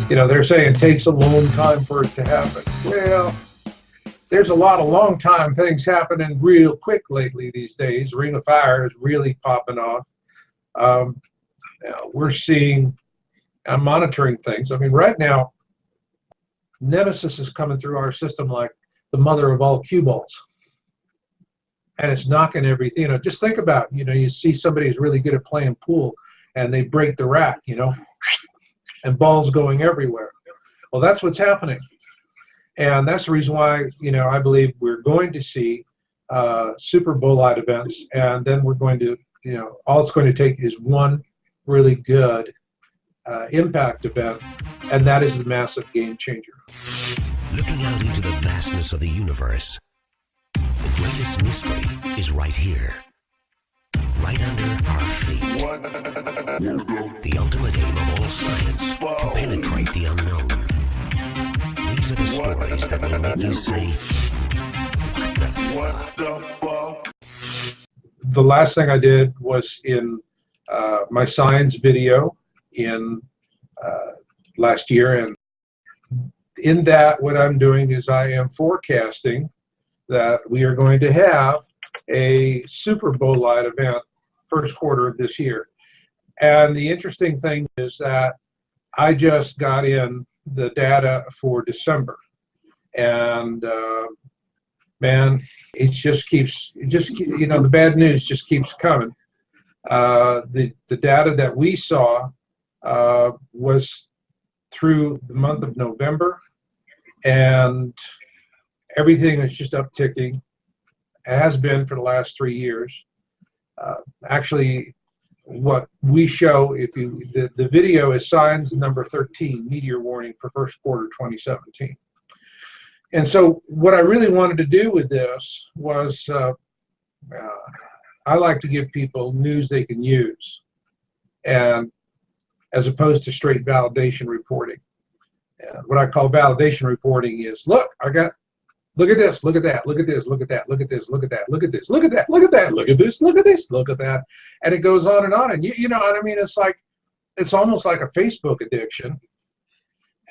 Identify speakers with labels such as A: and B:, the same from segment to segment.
A: You know, they're saying it takes a long time for it to happen. Well, there's a lot of long time things happening real quick lately these days. Ring of Fire is really popping off. We're seeing, I'm monitoring things. I mean, right now, NEMESIS is coming through our system like the mother of all cue balls. And it's knocking everything, you know, just think about, you know, you see somebody who's really good at playing pool and they break the rack, you know, and balls going everywhere. Well, that's what's happening. And that's the reason why, you know, I believe we're going to see super bolide events, and then we're going to, you know, all it's going to take is one really good impact event, and that is the massive game changer.
B: Looking out into the vastness of the universe, the greatest mystery is right here, right under our feet. The ultimate aim of all science, to penetrate the unknown. These are the stories that will make you say, what the fuck?
A: The last thing I did was in my science video in last year, and in that what I'm doing is I am forecasting that we are going to have a super bolide event first quarter of this year. And the interesting thing is that I just got in the data for December, and man, it just keeps, you know, the bad news just keeps coming. The data that we saw was through the month of November, and everything is just upticking. It has been for the last 3 years. Actually, what we show, if you, the video is signs number 13, meteor warning for first quarter 2017. And so what I really wanted to do with this was, I like to give people news they can use, and as opposed to straight validation reporting. What I call validation reporting is, look, look at this, look at that, look at this, look at that, look at this, look at that, look at this, look at that, look at that, look at this, look at this, look at that, and it goes on. And you know what I mean? It's like, it's almost like a Facebook addiction.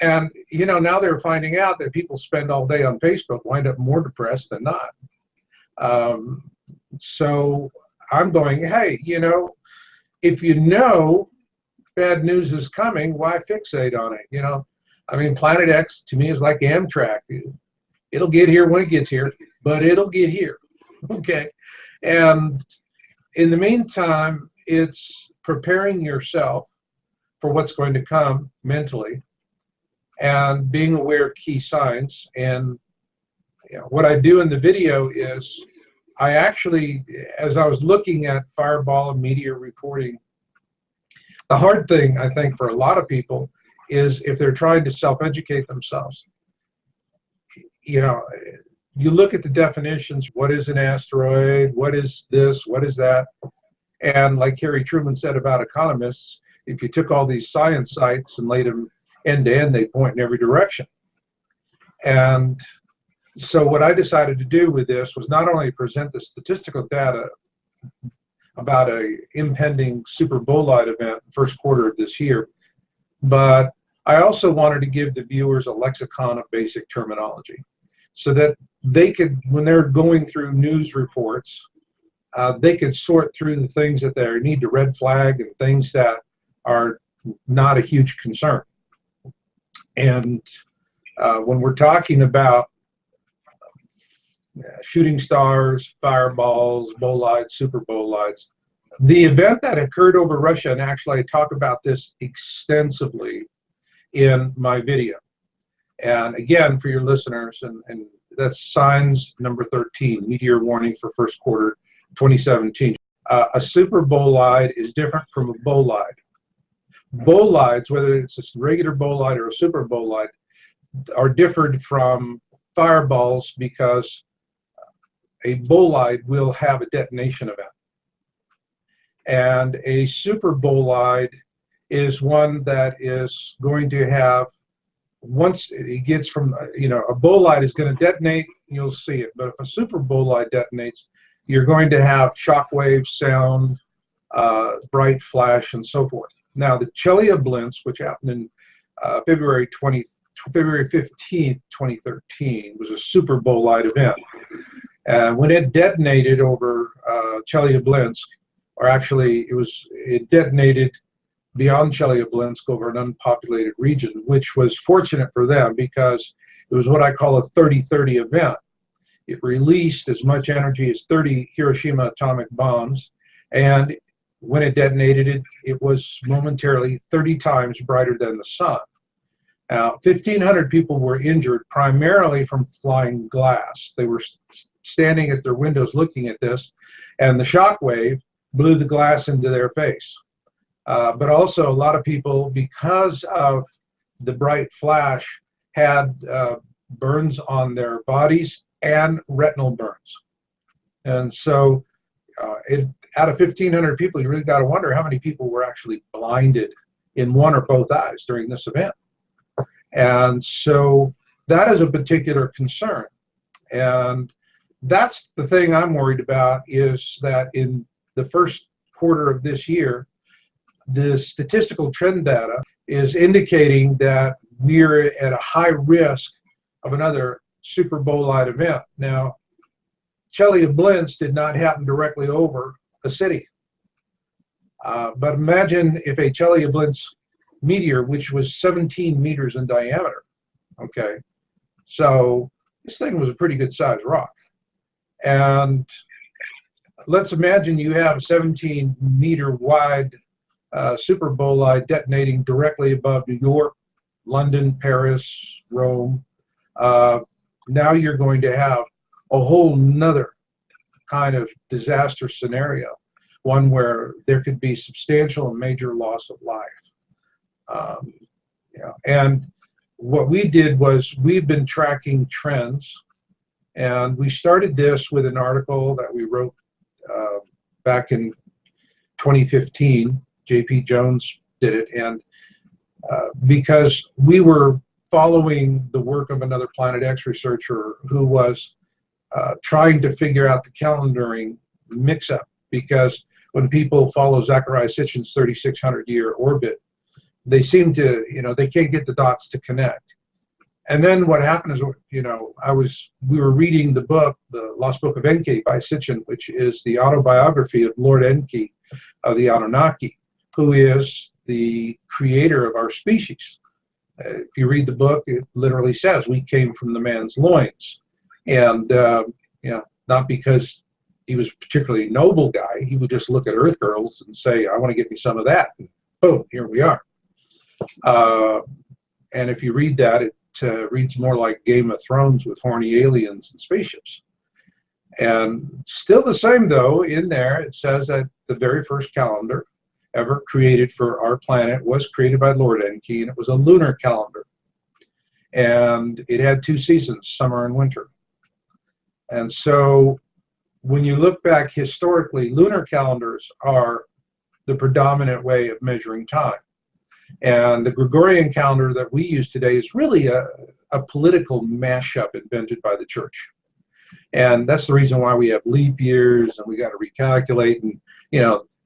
A: And you know, now they're finding out that people spend all day on Facebook wind up more depressed than not. So I'm going, hey, you know, if you know bad news is coming, why fixate on it? You know, I mean, Planet X to me is like Amtrak. It'll get here when it gets here, but it'll get here, okay? And in the meantime, it's preparing yourself for what's going to come mentally, and being aware of key signs. And you know, what I do in the video is I actually, as I was looking at fireball and meteor reporting, the hard thing I think for a lot of people is if they're trying to self-educate themselves. You know, you look at the definitions, what is an asteroid, what is this, what is that? And like Harry Truman said about economists, if you took all these science sites and laid them end to end, they point in every direction. And so what I decided to do with this was not only present the statistical data about a impending super bolide event first quarter of this year, but I also wanted to give the viewers a lexicon of basic terminology, so that they could, when they're going through news reports, they could sort through the things that they need to red flag and things that are not a huge concern. And when we're talking about shooting stars, fireballs, bolides, super bolides, the event that occurred over Russia, and actually I talk about this extensively in my video. And again, for your listeners, and that's signs number 13, meteor warning for first quarter 2017. A super bolide is different from a bolide. Bolides, whether it's a regular bolide or a super bolide, are differed from fireballs because a bolide will have a detonation event. And a super bolide is one that is going to have, once it gets from, you know, a bolide is going to detonate, you'll see it. But if a super bolide detonates, you're going to have shock waves, sound, bright flash, and so forth. Now, the Chelyabinsk, which happened in February 15th, 2013 was a Super Bowl-like event. And when it detonated over Chelyabinsk, or actually it detonated beyond Chelyabinsk over an unpopulated region, which was fortunate for them because it was what I call a 30-30 event. It released as much energy as 30 Hiroshima atomic bombs, and when it detonated, it was momentarily 30 times brighter than the sun. 1,500 people were injured, primarily from flying glass. They were standing at their windows looking at this, and the shock wave blew the glass into their face. But also a lot of people, because of the bright flash, had burns on their bodies and retinal burns. And so out of 1,500 people, you really got to wonder how many people were actually blinded in one or both eyes during this event. And so that is a particular concern. And that's the thing I'm worried about, is that in the first quarter of this year, the statistical trend data is indicating that we're at a high risk of another Super Bowl-like event. Now, Chelyabinsk did not happen directly over a city. But imagine if a Chelyabinsk meteor, which was 17 meters in diameter, okay, so this thing was a pretty good sized rock. And let's imagine you have a 17-meter wide Super Bowl-like detonating directly above New York, London, Paris, Rome. Now you're going to have a whole nother kind of disaster scenario, one where there could be substantial and major loss of life. And what we did was we've been tracking trends, and we started this with an article that we wrote back in 2015. J.P. Jones did it, and because we were following the work of another Planet X researcher who was trying to figure out the calendaring mix-up, because when people follow Zecharia Sitchin's 3,600-year orbit, they seem to, they can't get the dots to connect. And then what happened is, we were reading the book, The Lost Book of Enki by Sitchin, which is the autobiography of Lord Enki of the Anunnaki, who is the creator of our species. If you read the book, it literally says we came from the man's loins. And, not because he was a particularly noble guy, he would just look at Earth girls and say, I want to get me some of that. And boom, here we are. And if you read that, it reads more like Game of Thrones with horny aliens and spaceships. And still the same, though, in there, it says that the very first calendar ever created for our planet was created by Lord Enki, and it was a lunar calendar. And it had 2 seasons, summer and winter. And so when you look back historically, lunar calendars are the predominant way of measuring time. And the Gregorian calendar that we use today is really a political mashup invented by the church. And that's the reason why we have leap years, and we got to recalculate, and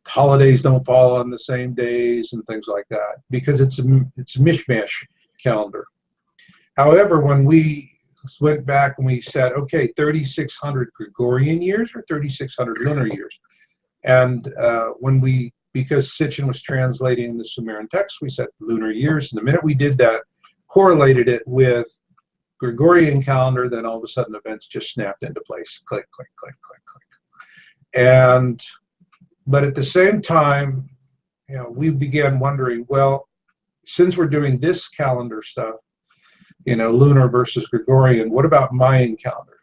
A: holidays don't fall on the same days and things like that, because it's a mishmash calendar. However, when we went back and we said, okay, 3,600 Gregorian years or 3,600 lunar years, and because Sitchin was translating the Sumerian text, we said lunar years, and the minute we did that, correlated it with Gregorian calendar, then all of a sudden events just snapped into place. Click, click, click, click, click. But at the same time, we began wondering, well, since we're doing this calendar stuff, lunar versus Gregorian, what about Mayan calendar?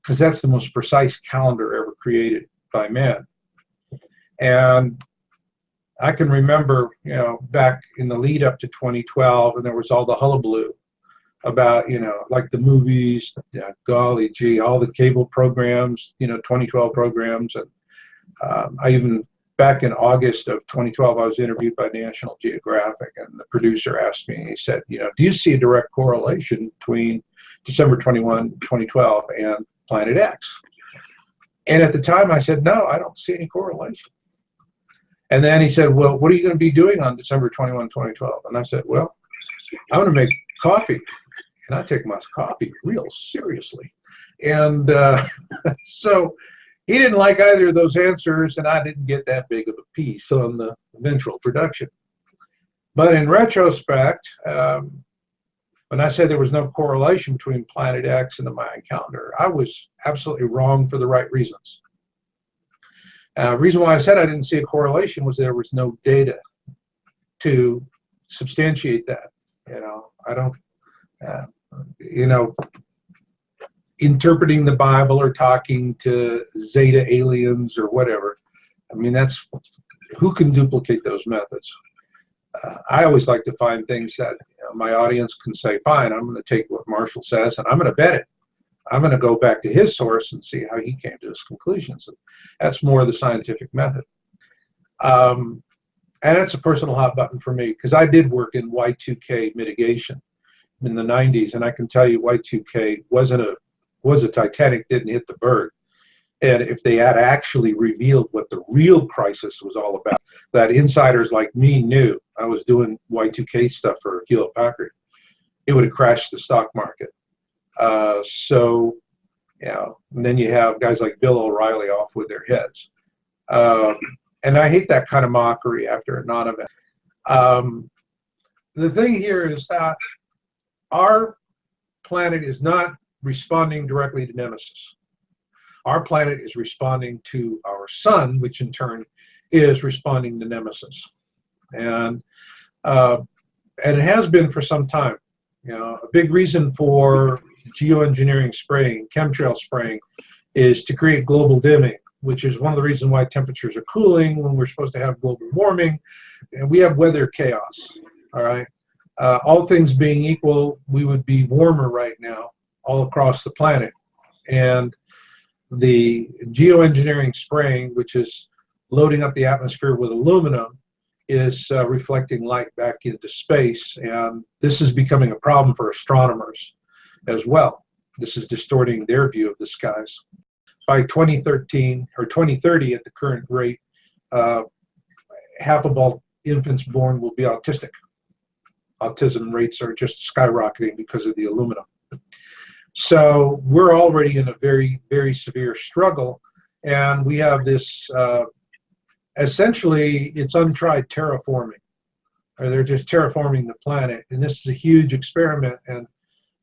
A: Because that's the most precise calendar ever created by man. And I can remember, back in the lead up to 2012, and there was all the hullabaloo about, like the movies, golly gee, all the cable programs, 2012 programs. And I even, back in August of 2012, I was interviewed by National Geographic, and the producer asked me, he said, do you see a direct correlation between December 21, 2012 and Planet X? And at the time I said, no, I don't see any correlation. And then he said, well, what are you going to be doing on December 21, 2012? And I said, well, I'm going to make coffee. And I take my coffee real seriously. And so he didn't like either of those answers, and I didn't get that big of a piece on the eventual production. But in retrospect, when I said there was no correlation between Planet X and the Mayan calendar, I was absolutely wrong for the right reasons. Reason why I said I didn't see a correlation was there was no data to substantiate that. You know, I don't, you know, interpreting the Bible or talking to Zeta aliens or whatever. I mean, that's, who can duplicate those methods? I always like to find things that, you know, my audience can say, fine, I'm going to take what Marshall says and I'm going to bet it. I'm going to go back to his source and see how he came to his conclusions. And that's more the scientific method. And it's a personal hot button for me because I did work in Y2K mitigation in the 90s, and I can tell you Y2K was a Titanic didn't hit the berg. And if they had actually revealed what the real crisis was all about, that insiders like me knew, I was doing Y2K stuff for Hewlett Packard, it would have crashed the stock market. So, you know, and then you have guys like Bill O'Reilly off with their heads. And I hate that kind of mockery after a non-event. The thing here is that our planet is not responding directly to Nemesis. Our planet is responding to our sun, which in turn is responding to Nemesis. And it has been for some time. You know, a big reason for geoengineering spraying, chemtrail spraying, is to create global dimming, which is one of the reasons why temperatures are cooling when we're supposed to have global warming, and we have weather chaos. All right, all things being equal, we would be warmer right now all across the planet, and the geoengineering spraying, which is loading up the atmosphere with aluminum, is reflecting light back into space, and this is becoming a problem for astronomers as well. This is distorting their view of the skies. By 2013 or 2030, at the current rate, half of all infants born will be autistic. Autism rates are just skyrocketing because of the aluminum. So we're already in a very, very severe struggle, and we have this essentially, it's untried terraforming, or they're just terraforming the planet, and this is a huge experiment, and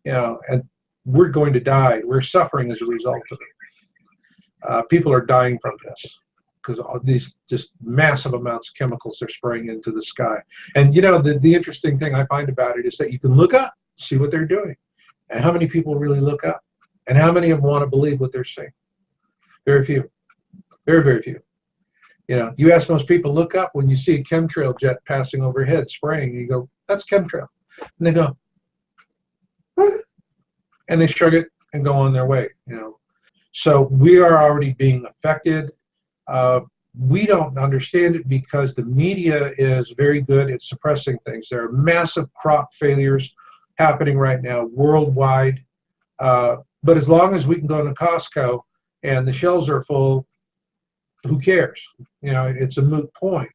A: you know, and we're going to die. We're suffering as a result of it. People are dying from this because all these just massive amounts of chemicals they're spraying into the sky. And you know, the interesting thing I find about it is that you can look up, see what they're doing, and how many people really look up, and how many of them want to believe what they're seeing. Very few. Very, very few. You know, you ask most people, look up when you see a chemtrail jet passing overhead spraying, and you go, that's chemtrail. And they go, huh? And they shrug it and go on their way, you know. So we are already being affected. We don't understand it because the media is very good at suppressing things. There are massive crop failures happening right now worldwide. But as long as we can go to Costco and the shelves are full, who cares? You know, it's a moot point.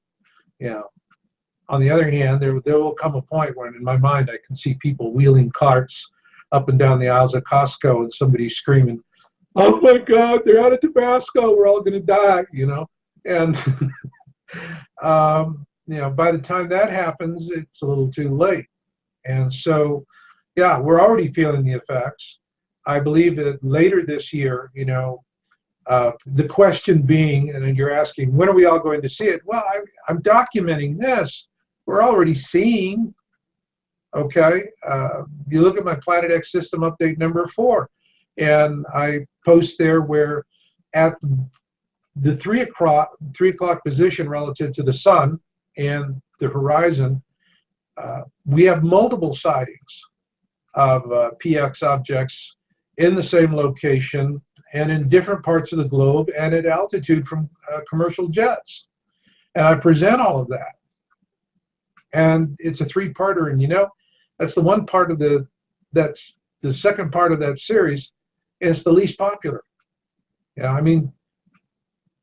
A: You know, on the other hand, there will come a point when in my mind I can see people wheeling carts up and down the aisles of Costco and somebody screaming, oh my God, they're out of Tabasco, we're all going to die, you know. And you know, by the time that happens, it's a little too late. And so, yeah, we're already feeling the effects. I believe that later this year, you know, the question being, and you're asking, when are we all going to see it? Well, I'm documenting this. We're already seeing, okay? You look at my Planet X system update number 4, and I post there where at the 3 o'clock position relative to the sun and the horizon, we have multiple sightings of PX objects in the same location and in different parts of the globe and at altitude from commercial jets. And I present all of that. And it's a 3-parter, and you know, that's the one part of that's the second part of that series, and it's the least popular. Yeah, I mean,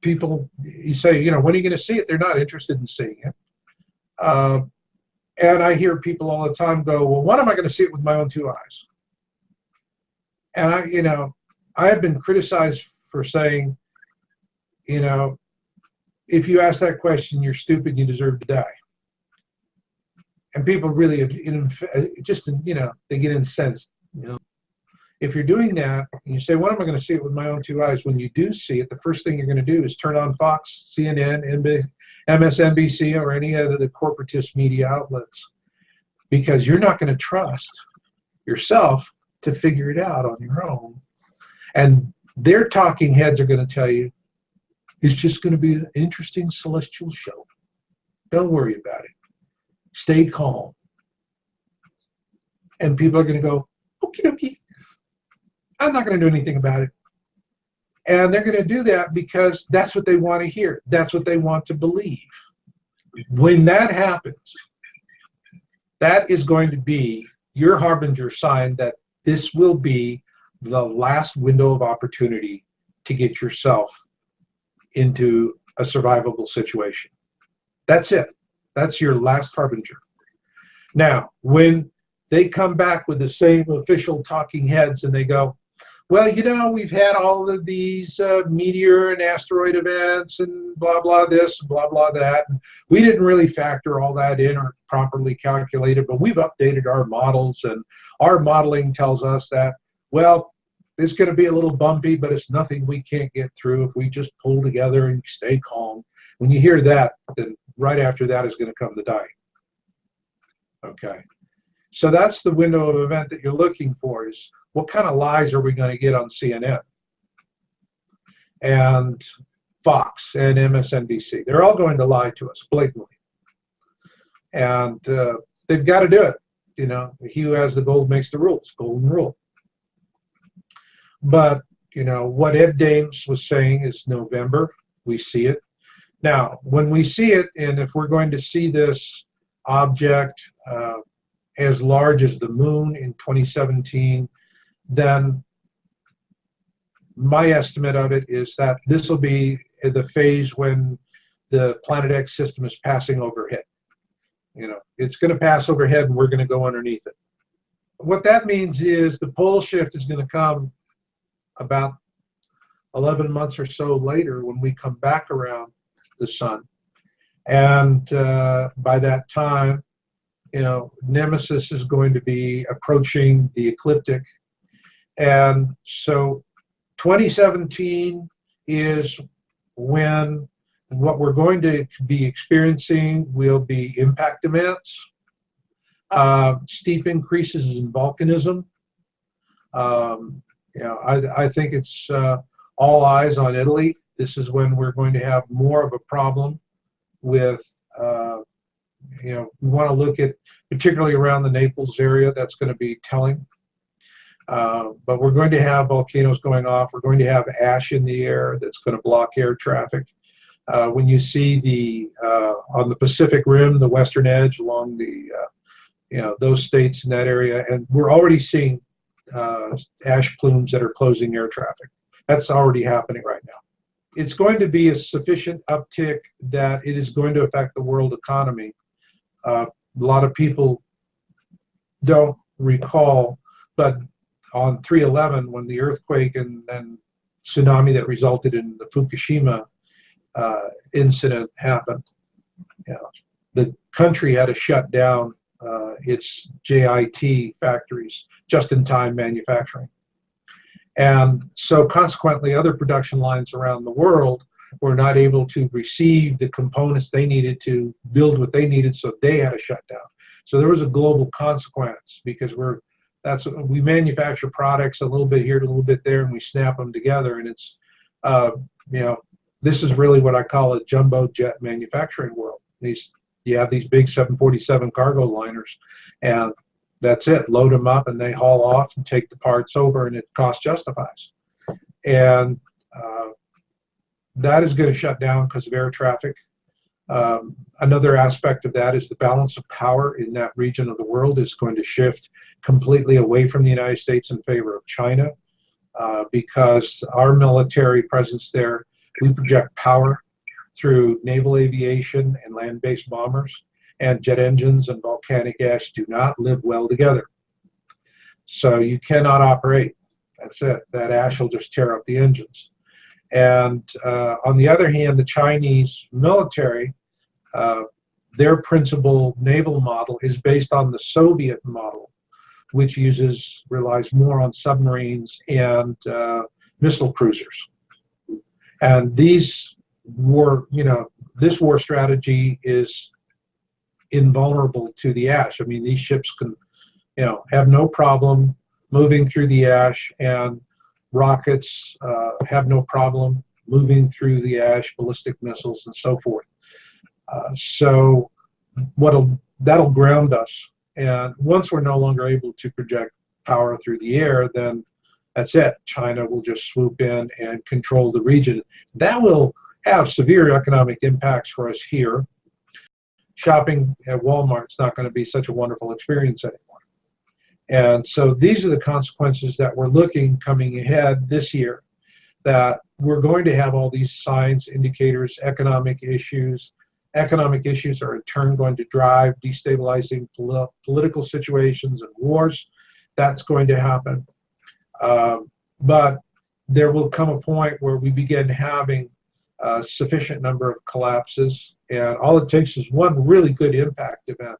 A: people, you say, you know, when are you going to see it? They're not interested in seeing it. And I hear people all the time go, well, when am I going to see it with my own two eyes? And I have been criticized for saying, if you ask that question, you're stupid, you deserve to die. And people really, they get incensed. If you're doing that, and you say, when am I going to see it with my own two eyes? When you do see it, the first thing you're going to do is turn on Fox, CNN, MSNBC, or any of the corporatist media outlets, because you're not going to trust yourself to figure it out on your own. And their talking heads are going to tell you, it's just going to be an interesting celestial show. Don't worry about it. Stay calm. And people are going to go, okie dokie, I'm not going to do anything about it. And they're going to do that because that's what they want to hear. That's what they want to believe. When that happens, that is going to be your harbinger sign that this will be the last window of opportunity to get yourself into a survivable situation. That's it. That's your last harbinger. Now, when they come back with the same official talking heads and they go, well, we've had all of these meteor and asteroid events and blah, blah this, and blah, blah that. And we didn't really factor all that in or properly calculate it, but we've updated our models, and our modeling tells us that, well, it's going to be a little bumpy, but it's nothing we can't get through if we just pull together and stay calm. When you hear that, then right after that is going to come the dying. Okay. So that's the window of event that you're looking for, is what kind of lies are we going to get on CNN and Fox and MSNBC? They're all going to lie to us blatantly. And they've got to do it. He who has the gold makes the rules, golden rule. But, what Ed Dames was saying is November, we see it. Now, when we see it, and if we're going to see this object as large as the moon in 2017, then my estimate of it is that this will be the phase when the Planet X system is passing overhead. It's going to pass overhead and we're going to go underneath it. What that means is the pole shift is going to come about 11 months or so later when we come back around the sun. And by that time, Nemesis is going to be approaching the ecliptic. And so 2017 is when what we're going to be experiencing will be impact events, steep increases in volcanism. I think it's all eyes on Italy. This is when we're going to have more of a problem with, we want to look at, particularly around the Naples area, that's going to be telling. But we're going to have volcanoes going off. We're going to have ash in the air that's going to block air traffic. When you see on the Pacific Rim, the western edge along the, those states in that area, and we're already seeing ash plumes that are closing air traffic. That's already happening right now. It's going to be a sufficient uptick that it is going to affect the world economy. A lot of people don't recall, but on 3/11, when the earthquake and then tsunami that resulted in the Fukushima incident happened, the country had to shut down its JIT factories, just-in-time manufacturing. And so consequently, other production lines around the world were not able to receive the components they needed to build what they needed, so they had to shut down. So there was a global consequence, because we manufacture products a little bit here, a little bit there, and we snap them together. And it's, this is really what I call a jumbo jet manufacturing world. You have these big 747 cargo liners, and that's it. Load them up, and they haul off and take the parts over, and it cost justifies. And that is going to shut down because of air traffic. Another aspect of that is the balance of power in that region of the world is going to shift completely away from the United States in favor of China, because our military presence there, we project power through naval aviation and land-based bombers. and jet engines and volcanic ash do not live well together. So you cannot operate. That's it. That ash will just tear up the engines. And on the other hand, the Chinese military, their principal naval model is based on the Soviet model, which relies more on submarines and missile cruisers. And this war strategy is invulnerable to the ash. I mean, these ships can, have no problem moving through the ash, and rockets have no problem moving through the ash, ballistic missiles, and so forth. So that'll ground us. And once we're no longer able to project power through the air, then that's it. China will just swoop in and control the region. That will have severe economic impacts for us here. Shopping at Walmart is not going to be such a wonderful experience anymore. And so these are the consequences that we're looking coming ahead this year, that we're going to have all these signs, indicators, economic issues. Economic issues are in turn going to drive destabilizing political situations and wars. That's going to happen. But there will come a point where we begin having a sufficient number of collapses, and all it takes is one really good impact event,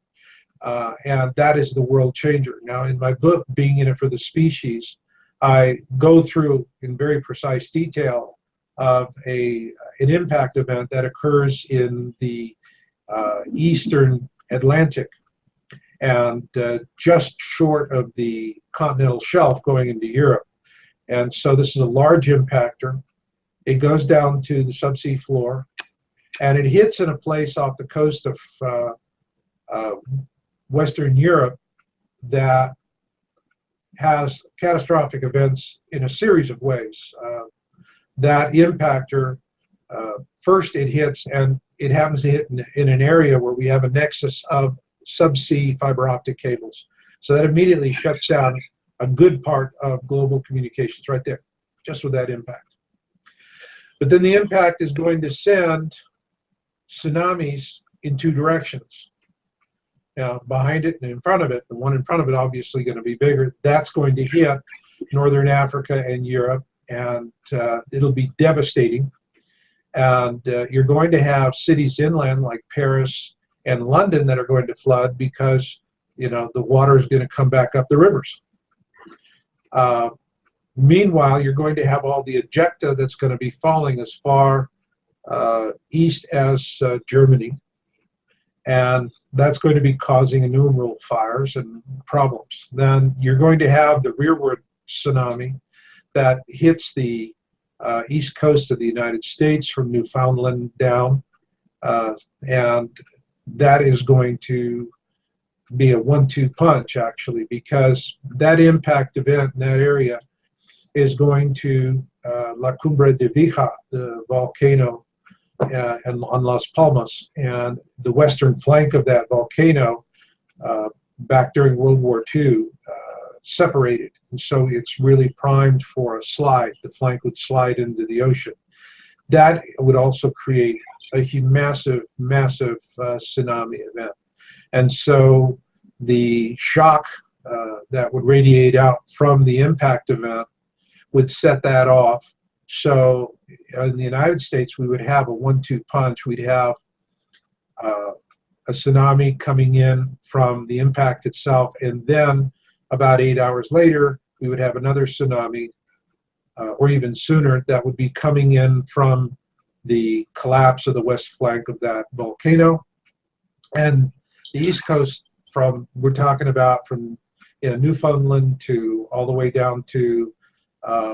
A: and that is the world changer. Now, in my book, Being in It for the Species, I go through in very precise detail of an impact event that occurs in the eastern Atlantic, and just short of the continental shelf going into Europe. And so this is a large impactor. It goes down to the subsea floor, and it hits in a place off the coast of Western Europe that has catastrophic events in a series of ways. That impactor, first it hits, and it happens to hit in an area where we have a nexus of subsea fiber optic cables. So that immediately shuts down a good part of global communications right there, just with that impact. But then the impact is going to send tsunamis in two directions. Now, behind it and in front of it, the one in front of it obviously going to be bigger. That's going to hit Northern Africa and Europe, and it'll be devastating. And you're going to have cities inland like Paris and London that are going to flood because, the water is going to come back up the rivers. Meanwhile, you're going to have all the ejecta that's going to be falling as far east as Germany, and that's going to be causing innumerable fires and problems. Then you're going to have the rearward tsunami that hits the east coast of the United States from Newfoundland down, and that is going to be a 1-2 punch, actually, because that impact event in that area is going to La Cumbre de Vija, the volcano and on Las Palmas, and the western flank of that volcano back during World War II separated, and so it's really primed for a slide. The flank would slide into the ocean. That would also create a massive tsunami event, and so the shock that would radiate out from the impact event would set that off. So in the United States, we would have a 1-2 punch. We'd have a tsunami coming in from the impact itself, and then about 8 hours later, we would have another tsunami, or even sooner, that would be coming in from the collapse of the west flank of that volcano. And the east coast, we're talking about from Newfoundland to all the way down to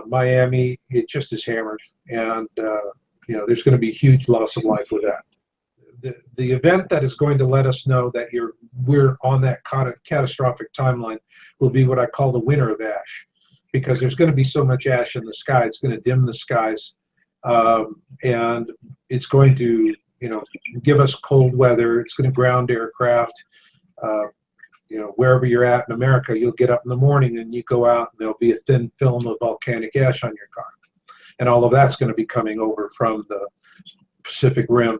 A: Miami, it just is hammered, and there's going to be huge loss of life with that. The event that is going to let us know that we're on that catastrophic timeline will be what I call the winter of ash, because there's going to be so much ash in the sky, it's going to dim the skies, and it's going to give us cold weather. It's going to ground aircraft. Wherever you're at in America, you'll get up in the morning and you go out and there'll be a thin film of volcanic ash on your car. And all of that's going to be coming over from the Pacific Rim.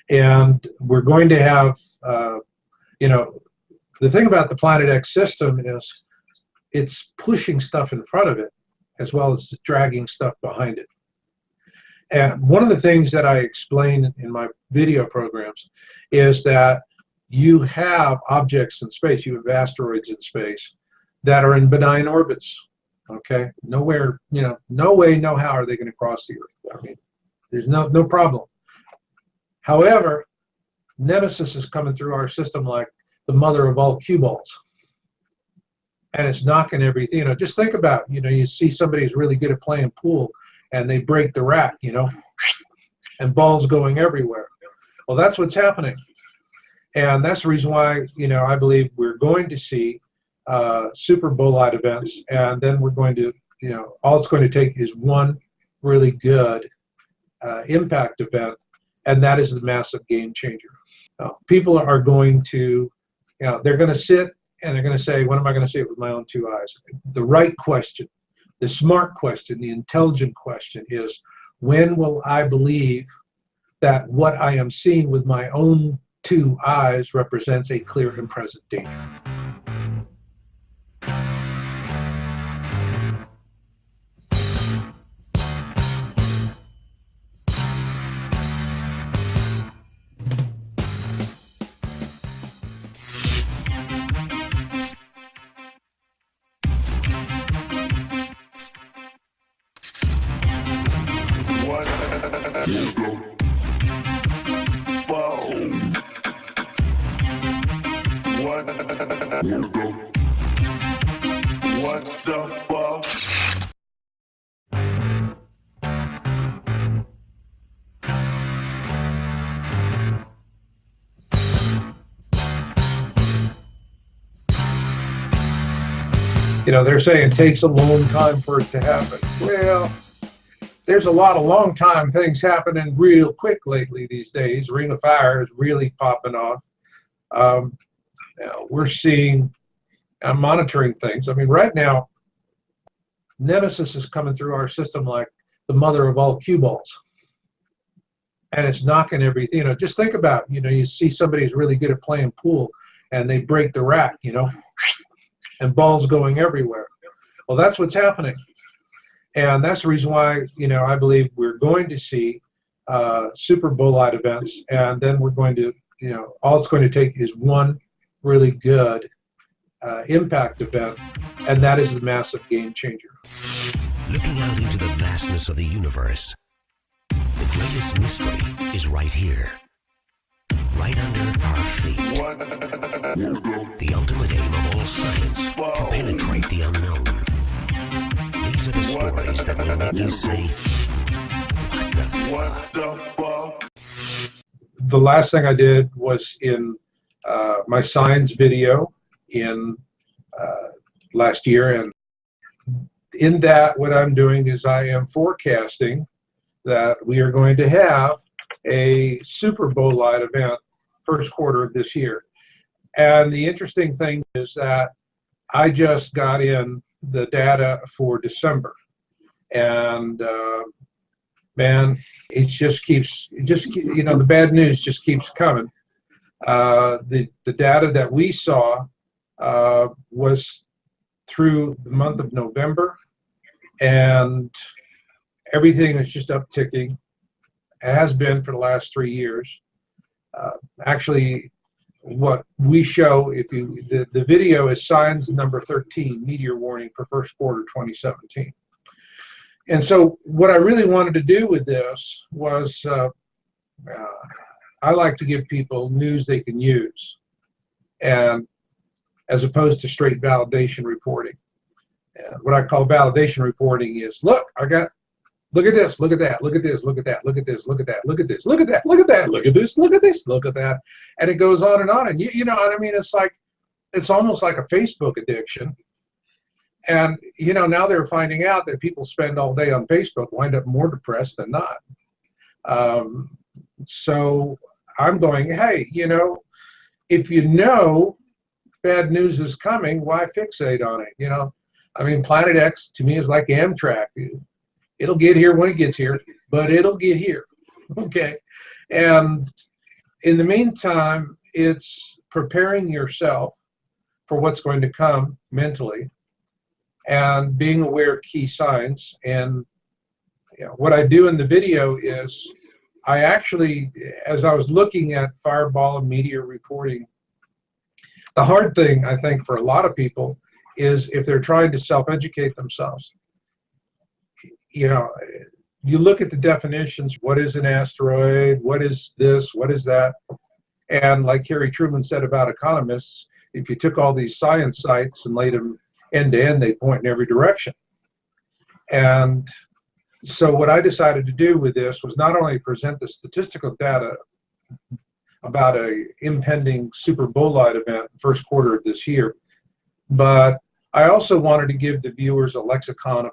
A: And we're going to have You know, the thing about the Planet X system is it's pushing stuff in front of it as well as dragging stuff behind it. And one of the things that I explain in my video programs is that you have objects in space, you have asteroids in space that are in benign orbits, okay? Nowhere, you know, no way, no how are they going to cross the Earth. I mean, there's no problem. However, NEMESIS is coming through our system like the mother of all cue balls. And it's knocking everything, you know, just think about, you know, you see somebody who's really good at playing pool and they break the rack, you know, and balls going everywhere. Well, that's what's happening. And that's the reason why, you know, I believe we're going to see super bolide events, and then we're going to, you know, all it's going to take is one really good impact event, and that is the massive game changer. People are going to, you know, they're going to sit and they're going to say, when am I going to see it with my own two eyes? The right question, the smart question, the intelligent question is, when will I believe that what I am seeing with my own two eyes represents a clear and present danger?
C: What the fuck?
A: You know, they're saying it takes a long time for it to happen. Well, there's a lot of long time things happening real quick lately these days. Ring of Fire is really popping off. We're seeing, I'm monitoring things. I mean, right now, NEMESIS is coming through our system like the mother of all cue balls. And it's knocking everything, you know, just think about, you know, you see somebody who's really good at playing pool and they break the rack, you know, and balls going everywhere. Well, that's what's happening. And that's the reason why, you know, I believe we're going to see super bolide events, and then we're going to, you know, all it's going to take is one really good impact event, and that is the massive game changer.
B: Looking out into the vastness of the universe, the greatest mystery is right here, right under our feet. The ultimate aim of all science, to penetrate the unknown. These are the stories that will make you say, what the fuck?
A: The last thing I did was in my science video in last year, and in that what I'm doing is I am forecasting that we are going to have a super bolide event first quarter of this year. And the interesting thing is that I just got in the data for December, and man, it just keeps, you know, the bad news just keeps coming. The data that we saw was through the month of November, and everything is just upticking. It has been for the last 3 years. Actually, what we show, if you, the video is signs number 13, meteor warning for first quarter 2017. And so what I really wanted to do with this was, I like to give people news they can use, and as opposed to straight validation reporting. And what I call validation reporting is, look, look at this, look at that, look at this, look at that, look at this, look at that, look at this, look at that, look at that, look at this, look at this, look at that, and it goes on. And you know what I mean? It's like, it's almost like a Facebook addiction. And you know, now they're finding out that people spend all day on Facebook wind up more depressed than not. So I'm going, hey, you know, if you know bad news is coming, why fixate on it? You know, I mean, Planet X to me is like Amtrak. It'll get here when it gets here, but it'll get here, okay? And in the meantime, it's preparing yourself for what's going to come mentally, and being aware of key signs. And what I do in the video is I actually, as I was looking at fireball and meteor reporting, the hard thing I think for a lot of people is if they're trying to self-educate themselves. You look at the definitions, what is an asteroid, what is this, what is that? And like Harry Truman said about economists, if you took all these science sites and laid them end to end, they point in every direction. And so what I decided to do with this was not only present the statistical data about a impending super bolide event first quarter of this year, but I also wanted to give the viewers a lexicon of